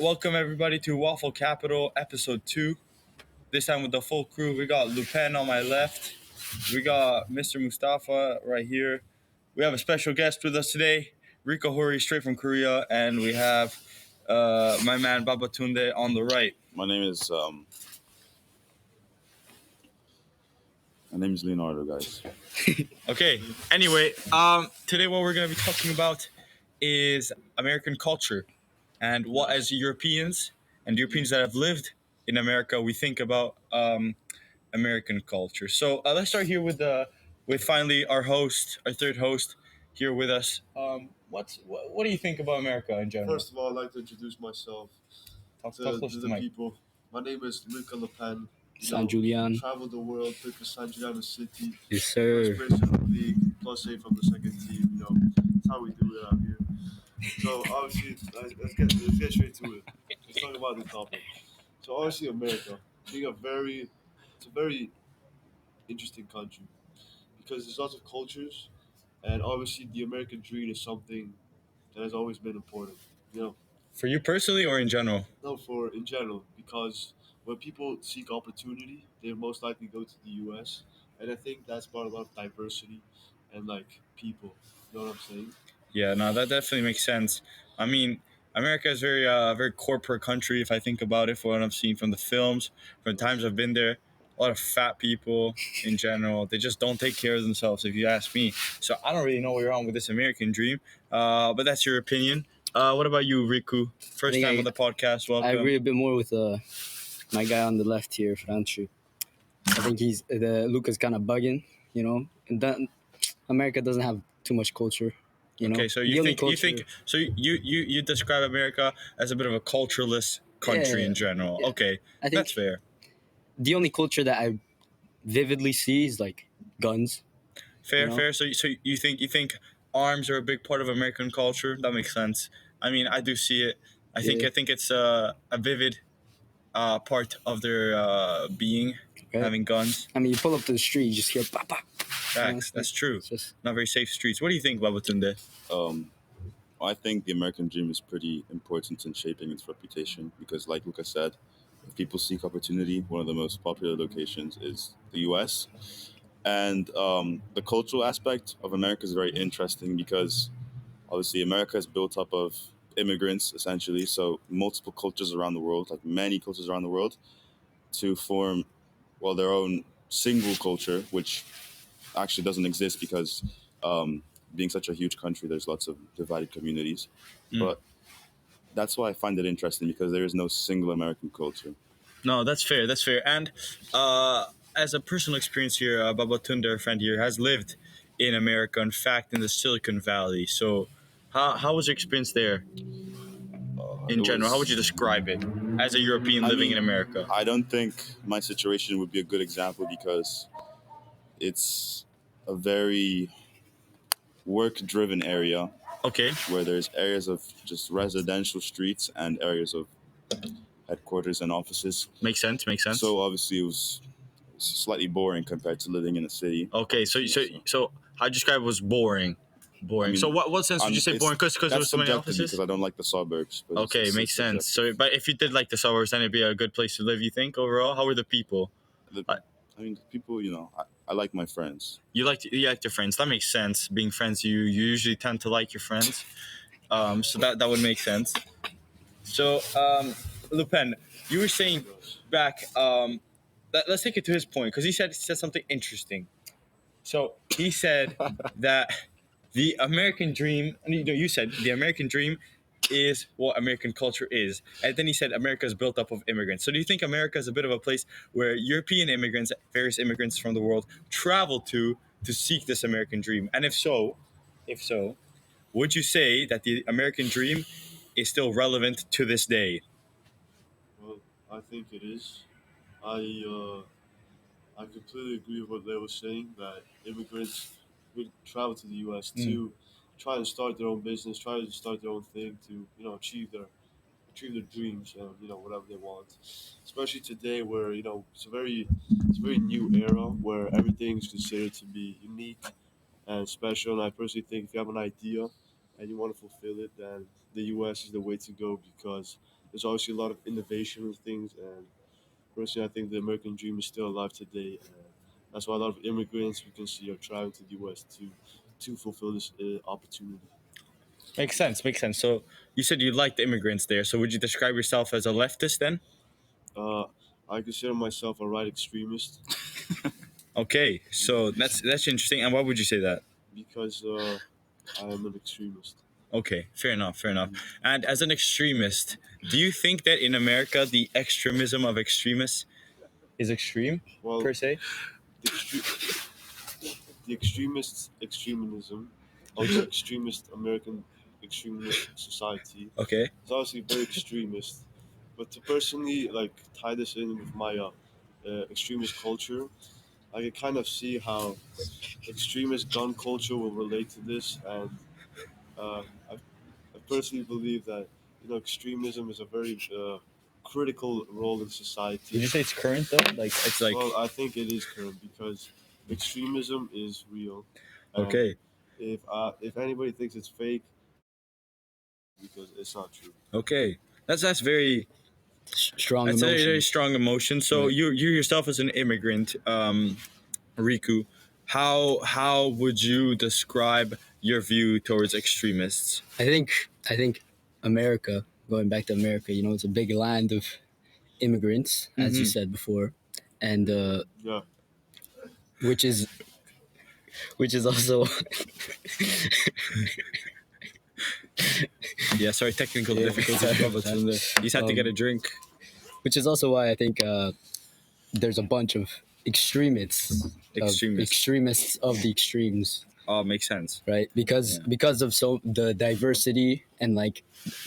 welcome everybody to Waffle Capital episode 2. This time with the full crew. We got Lupin on my left. We got Mr. Mustafa right here. We have a special guest with us today, Rico Hori, straight from Korea. And we have my man Babatunde on the right. My name is Leonardo, guys. Okay, anyway, today what we're going to be talking about is American culture and what, as Europeans and Europeans that have lived in America, we think about American culture. So let's start here with finally our host, our third host here with us. What do you think about America in general? First of all, I'd like to introduce myself Talk to close to the the mic. people. My name is Luca Le Pen. San Julian. Traveled the world, took to San Julian City. Yes, sir. Inspiration of the league, plus A from the second team. That's how we do it out here. So obviously, let's get straight to it. Let's talk about the topic. So obviously, America being it's a very interesting country because there's lots of cultures, and obviously the American dream is something that has always been important. You know, For you personally or in general? No, for in general, because when people seek opportunity, they most likely go to the U.S. And I think that's brought a lot of diversity and people. You know what I'm saying? Yeah, no, that definitely makes sense. I mean, America is very corporate country. If I think about it, for what I've seen from the films, from the times I've been there, a lot of fat people in general. They just don't take care of themselves, if you ask me. So I don't really know where you're on with this American dream. But that's your opinion. What about you, Riku? First think time I- on the podcast. I Welcome. agree a bit more with my guy on the left here, Franchu. I think Luca's kind of bugging, and that America doesn't have too much culture. Okay, so The you only think you think culture- so you describe America as a bit of a cultureless country Yeah, in general. yeah. Okay, I think that's fair. the only culture that I vividly see is like guns. Fair, You know? fair. So you think arms are a big part of American culture? That makes sense. I mean, I do see it. Yeah. I think it's a vivid part of their being, Right? having guns. I mean, you pull up to the street, you just hear "Papa." Facts. That's true. It's just Not very safe streets. What do you think, Babatunde? I think the American dream is pretty important in shaping its reputation because, like Luca said, if people seek opportunity, one of the most popular locations is the U.S. And the cultural aspect of America is very interesting because obviously America is built up of immigrants essentially, so multiple cultures around the world, like many cultures around the world, to form their own single culture, which actually doesn't exist because being such a huge country, there's lots of divided communities. Mm. But that's why I find it interesting because there is no single American culture. No, that's fair. That's fair. And as a personal experience here, Babatunde, our friend here, has lived in America. In fact, in the Silicon Valley. So, how was your experience there in It general? How would was- you describe it as a European I living mean, in America? I don't think my situation would be a good example because it's a very work-driven area Okay, where there's areas of just residential streets and areas of headquarters and offices. makes sense. Makes sense. So obviously it was slightly boring compared to living in a city. Okay, so how you describe it was boring. Boring. I mean, so what sense would you say it's- boring? Because there That's was so many subjective offices. because I don't like the suburbs. But Okay, it's makes sense. subjective. So, but if you did like the suburbs, then it'd be a good place to live. You think overall? How were the people? I mean, people, I like my friends. You like your friends. That makes sense. Being friends, you usually tend to like your friends. So that would make sense. So, Lupin, you were saying back. Let's take it to his point because he said something interesting. So he said that the American dream. You said the American dream is what American culture is, and then he said America is built up of immigrants. So do you think America is a bit of a place where European immigrants, various immigrants from the world, travel to seek this American dream? And if so, would you say that the American dream is still relevant to this day? Well, I think it is. I completely agree with what they were saying that immigrants would travel to the U.S. to try and start their own business, try to start their own thing to achieve their dreams and whatever they want. Especially today, where it's a very new era where everything is considered to be unique and special. And I personally think if you have an idea and you want to fulfill it, then the U.S. is the way to go because there's obviously a lot of innovation with things, and personally, I think the American dream is still alive today. And that's why a lot of immigrants we can see are traveling to the U.S. to fulfill this opportunity. Makes sense. Makes sense. So you said you liked immigrants there. So would you describe yourself as a leftist then? Uh, I consider myself a right extremist Okay. So that's interesting. And why would you say that? because I am an extremist. Okay, fair enough, fair enough. And as an extremist, do you think that in America the extremism of extremists is extreme Well, per se? the, the extremist extremism of the extremist American extremist society Okay. is obviously very extremist. But to personally like tie this in with my extremist culture, I can kind of see how extremist gun culture will relate to this, and I personally believe that extremism is a very critical role in society. Would you say it's current though? Like it's like Well, I think it is current because extremism is real, and okay, if anybody thinks it's fake, because it's not true. okay. That's very Strong that's a very emotions. strong emotion. So Right. you yourself as an immigrant, Riku, how would you describe your view towards extremists? I think America, going back to America, it's a big land of immigrants, as you Mhm. said before, and Yeah, which is also Yeah, sorry, technical Yeah, difficulties. sorry But about that. you just had to get a drink. which is also why I think there's a bunch of extremists, Extremists. of the extremes, Oh, makes sense. right? Because Yeah. because of the diversity and like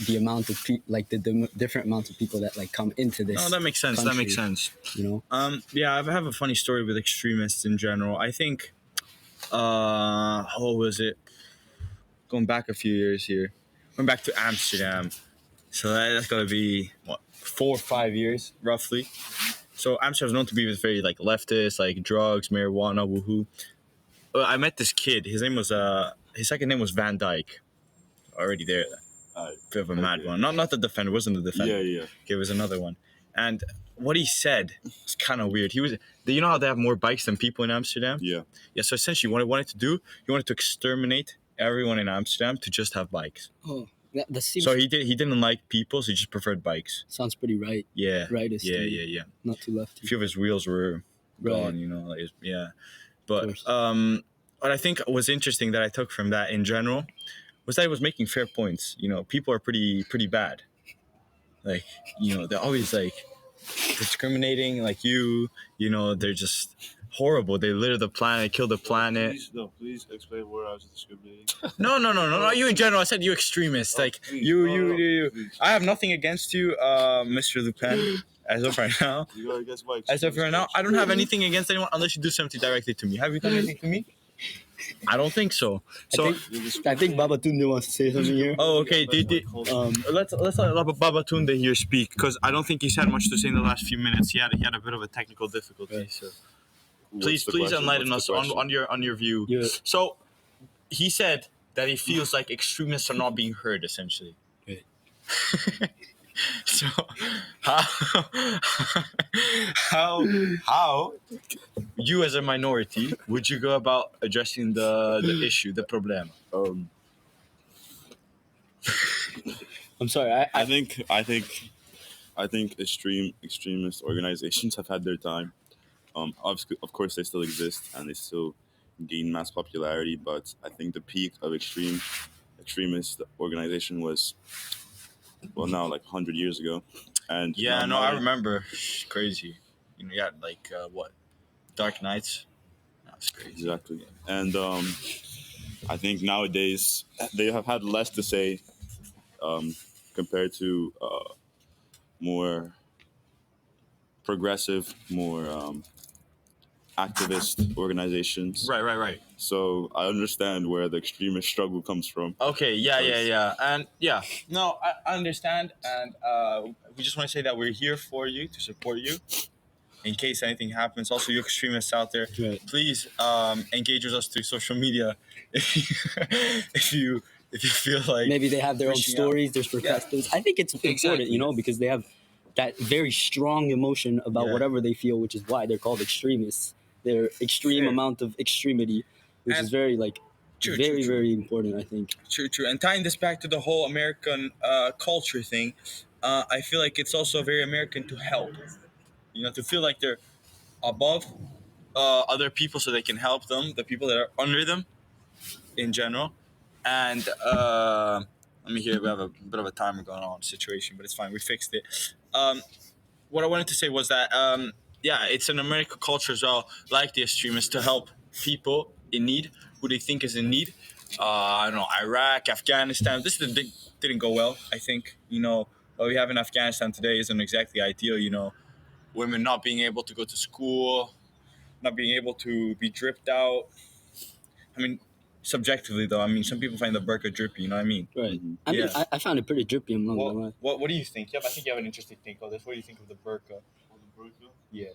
the amount of the different amounts of people that like come into this. Oh, that makes sense. That makes country, sense. You know, Yeah, I have a funny story with extremists in general. I think, what was it? Going back a few years here, went back to Amsterdam. So that's got to be what 4 or 5 years roughly. So Amsterdam's known to be very like leftist, like drugs, marijuana, woohoo. I met this kid. His second name was Van Dyke. Already there, bit of a mad Okay. one. Not the defender. Wasn't the defender. Yeah, yeah. Okay, it was another one. And what he said was kind of weird. You know how they have more bikes than people in Amsterdam? Yeah. Yeah, so essentially what he wanted to do, he wanted to exterminate everyone in Amsterdam to just have bikes. oh, that seems So he didn't like people, so he just preferred bikes. sounds pretty right. Yeah. Rightist to Yeah, me. yeah, yeah. Not too A lefty. few of his wheels were gone, Right. you know, like, yeah. Of But course. what I think was interesting that I took from that in general was that he was making fair points. You know, people are pretty bad. Like, they're always like discriminating like they're just horrible. They litter the planet, kill the planet. Please explain where I was discriminating. No, not you in general. I said you extremists. Like Please, you. please. I have nothing against you, Mr. Lupin, as of right now. You gotta guess my As of right now, I don't have anything against anyone unless you do something directly to me. Have you done anything to me? I don't think so. So, I think Babatunde wants to say something here. oh, okay. Let's let Babatunde here speak because I don't think he's had much to say in the last few minutes. He had a bit of a technical difficulty. So please enlighten us on your view. Yeah. So he said that he feels like extremists are not being heard essentially. Okay. So how you as a minority would you go about addressing the issue, the problem? I'm sorry. I think extremist organizations have had their time. Obviously, of course, they still exist and they still gain mass popularity. But I think the peak of extremist organization was now like 100 years ago. And Yeah, now no, I modern- remember. Crazy. You had like what? Dark Knights. That's crazy. Exactly. And I think nowadays they have had less to say compared to more progressive, more activist organizations. Right. So I understand where the extremist struggle comes from. Okay, yeah. And yeah, no, I understand. And we just want to say that we're here for you, to support you. in case anything happens. Also, you extremists out there, Right. please engage with us through social media if you if you if you feel like Maybe they have their own reaching out. stories. There's perspectives. I think it's important, Exactly. you know, because they have that very strong emotion about Yeah. whatever they feel, which is why they're called extremists. Their extreme Fair. amount of extremity, which And- is very like True, very true. very important. I think. True. And tying this back to the whole American culture thing, I feel like it's also very American to help. You know, to feel like they're above other people so they can help them, the people that are under them in general. And let me hear, we have a bit of a timer going on situation, but it's fine. We fixed it. What I wanted to say was that, yeah, it's an American culture as well, like the extremists, to help people in need, who they think is in need. I don't know, Iraq, Afghanistan. This didn't go well, I think. You know, what we have in Afghanistan today isn't exactly ideal, you know. Women not being able to go to school, not being able to be dripped out. I mean, subjectively though, I mean, some people find the burqa drippy. You know what I mean? Right. Mhm. I mean, Yeah. I found it pretty drippy. I'm not gonna lie. What do you think? I think you have an interesting take on this. What do you think of the burqa? On the burqa, Yeah.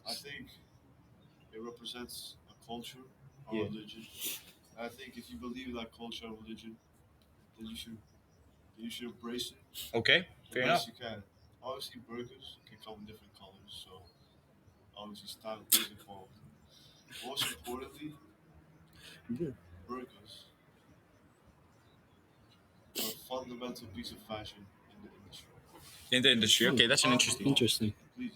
I think it represents a culture, a Yeah. religion. And I think if you believe in that culture and religion, then you should embrace it. Okay. Fair The enough. best you can. Obviously, burgers can come in different colors, so obviously style is involved. Most importantly, burgers are a fundamental piece of fashion in the industry. In the industry. Okay, that's an interesting. Interesting. Please,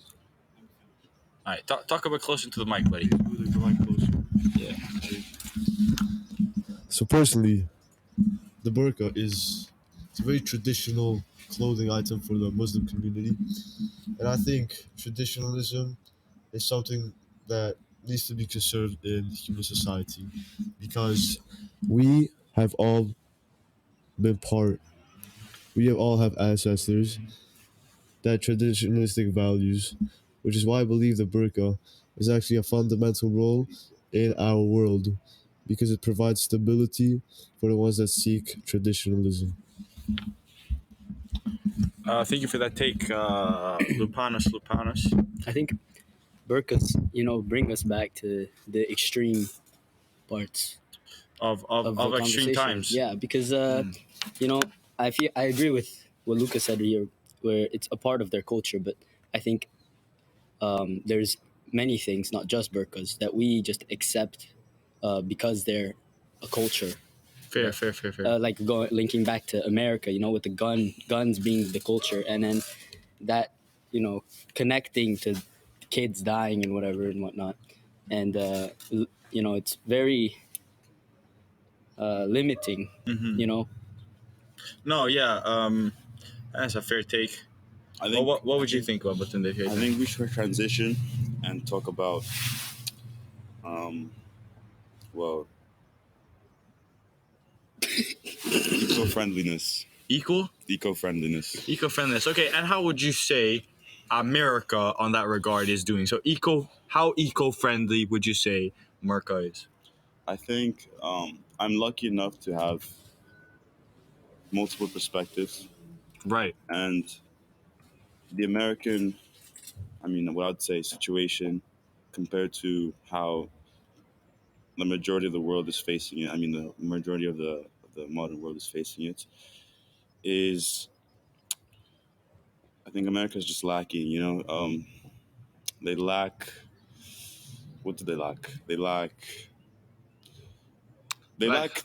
let me finish. All right, talk a bit closer to the mic, buddy. Move the mic closer. Yeah. So personally, the burqa is it's a very traditional clothing item for the Muslim community, and I think traditionalism is something that needs to be conserved in human society because we have all been part. We have all have ancestors that traditionalistic values, which is why I believe the burqa is actually a fundamental role in our world because it provides stability for the ones that seek traditionalism. Thank you for that take, Lupanus. I think burkas, you know, bring us back to the extreme parts Of of the extreme conversation. times. Yeah, because you know, I agree with what Lucas said here, where it's a part of their culture. But I think there's many things, not just burkas, that we just accept because they're a culture. Fair. Like linking back to America, you know, with the guns being the culture, and then that, you know, connecting to kids dying and whatever and whatnot, and you know, it's very limiting, Mhm. you know. No, yeah. That's a fair take. I Well, think. what would you think about Batunde here? I think we should transition and talk about, well, eco-friendliness. Eco-friendliness. Eco-friendliness. Okay, and how would you say America on that regard is doing? So how eco-friendly would you say America is? I think I'm lucky enough to have multiple perspectives, Right. and the American, I mean, what I'd say, situation compared to how the majority of the world is facing it. I mean, the majority of the modern world is facing it. Is I think America is just lacking. You know, they lack. What do they lack? They lack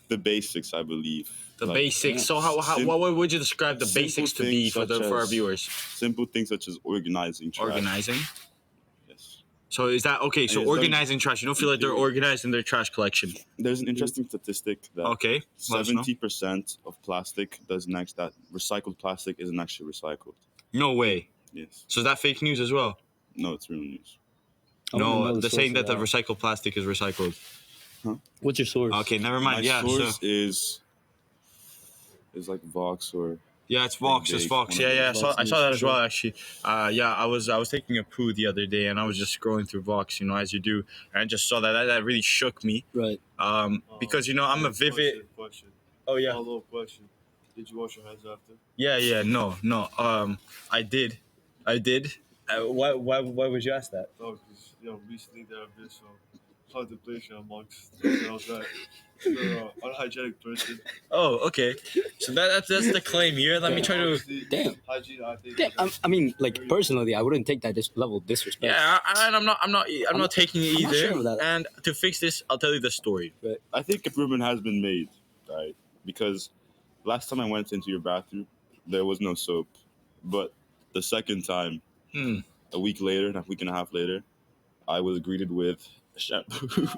the basics, I believe. The Like, basics. So how sim- what would you describe the simple basics to be things for such our as viewers? Simple things such as organizing trash. Organizing. Yes. So is that okay? So And it's organizing trash. You don't feel like they're organized in their trash collection. There's an interesting statistic that Okay. Let us know. 70% of plastic that recycled plastic isn't actually recycled. No way. Yes. So is that fake news as well? No, it's real news. I wanna know No, the they're source saying of that the recycled plastic is recycled. What's your source? Okay, never mind. My Yeah, source so is like Vox or yeah, it's Vox. It's Big, Vox. one of Yeah. those. I Vox saw that News, as well. Actually, yeah, I was taking a poo the other day, and I was just scrolling through Vox, you know, as you do, and I just saw that really shook me. Right. Because you know I'm a vivid. Question. Oh yeah. Follow-up question. Did you wash your hands after? Yeah. No. I did. Why would you ask that? No, because recently there have been some contemplation amongst themselves that you're an unhygienic person. Oh, okay. So that's the claim here. Let me try to. Obviously, Damn. hygiene, I think. Yeah, I mean, like personally, I wouldn't take that level of disrespect. Yeah, and I'm not taking it I'm not either. sure of that. And to fix this, I'll tell you the story. I think improvement has been made, right? Because last time I went into your bathroom, there was no soap. But the second time, Hmm. a week later, a week and a half later, I was greeted with shampoo.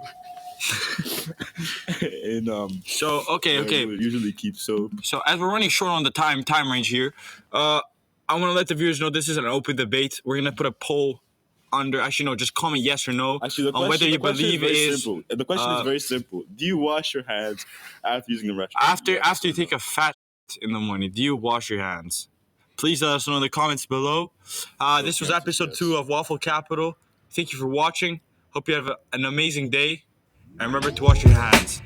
and So okay. I would usually keep soap. So as we're running short on the time range here, I want to let the viewers know this is an open debate. We're gonna put a poll under. Actually, no, just comment yes or no Actually, on whether you believe very is simple. The question is very simple. Do you wash your hands after using the restroom? after Yes after you or take no? a fat in the morning. Do you wash your hands? Please let us know in the comments below. This was Yes, episode yes. 2 of Waffle Capital. Thank you for watching. Hope you have an amazing day, and remember to wash your hands.